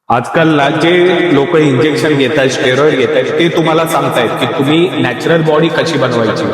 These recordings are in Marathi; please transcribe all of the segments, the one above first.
आजकाल जे लोक इंजेक्शन घेतात, स्टेरॉइड घेतात, ते तुम्हाला सांगतायत की तुम्ही नॅचरल बॉडी कशी बनवायची.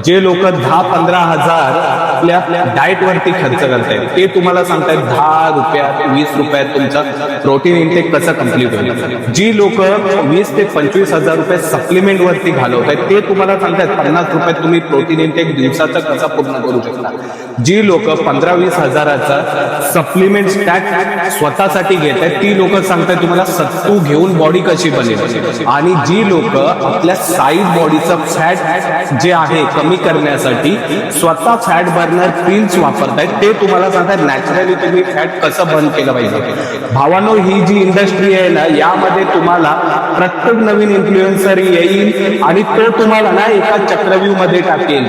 जे लोक 10-15 हजार आपल्या डाएट वरती खर्च करतायत, ते तुम्हाला सांगतायत 10 रुपयात 20 रुपयात तुमचा प्रोटीन इंटेक कसं कम्प्लीट होईल. जी लोक 20 ते 25 हजार रुपये सप्लिमेंट वरती घालवतायत, ते तुम्हाला सांगतायत 50 रुपयात तुम्ही प्रोटीन इंटेक दिवसाचा कसा पूर्ण करू शकता. जी लोक 15-20 हजाराचा सप्लिमेंट स्टॅक स्वतःसाठी घेत आहेत, ती लोक सांगतायत तुम्हाला सत्तू घेऊन बॉडी कशी बनेल. आणि जी लोक आपल्या साईड बॉडीचं फॅट जे आहे कमी करण्यासाठी स्वतः फॅट बर्नर पिल्स वापरतायत, ते तुम्हाला सांगतात नॅचरली तुम्ही फॅट कसं बर्न केलं पाहिजे. भावानो, ही जी इंडस्ट्री आहे ना, यामध्ये तुम्हाला प्रत्येक नवीन इन्फ्लुएन्सर येईल आणि तो तुम्हाला ना एका चक्रव्यूह मध्ये टाकेल.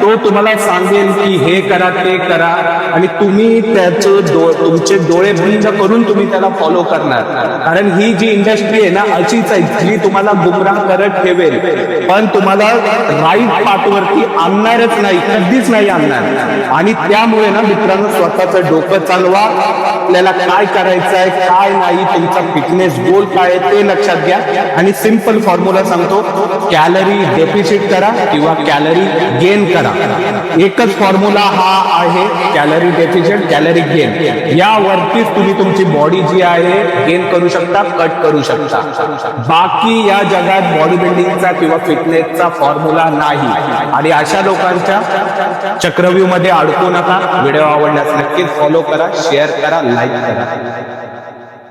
तो तुम्हाला सांगेल की हे करा ते करा आणि तुम्ही तुमचे डोळे बंद करून तुम्ही त्याला फॉलो करणार. कारण ही जी इंडस्ट्री आहे ना, अशीच आहे जी तुम्हाला गुमराह करत ठेवेल, पण तुम्हाला राईट पाथवरती आणणारच नाही, कधीच नाही आणणार. आणि त्यामुळे ना मित्रांनो, स्वतःचं डोकं चालवा, आपल्याला काय करायचं आहे काय नाही, तुमचा फिटनेस गोल काय आहे ते लक्षात घ्या. आणि सिंपल फॉर्म्युला सांगतो, कॅलरी डेफिसिट करा किंवा कॅलरी गेन करा. एकच फॉर्म्युला हा आहे, कॅलरी डेफिसिट कॅलरी गेन. यावरतीच तुम्ही तुमची बॉडी जी आहे गेन करू शकता, कट करू शकता. बाकी या जगात बॉडी बिल्डिंगचा किंवा फिटनेसचा फॉर्म्युला नाही. आणि अशा लोकांच्या चक्रव्यूह मध्ये अडकू नका. व्हिडिओ आवडल्यास नक्कीच फॉलो करा, शेअर करा, लाईक करा.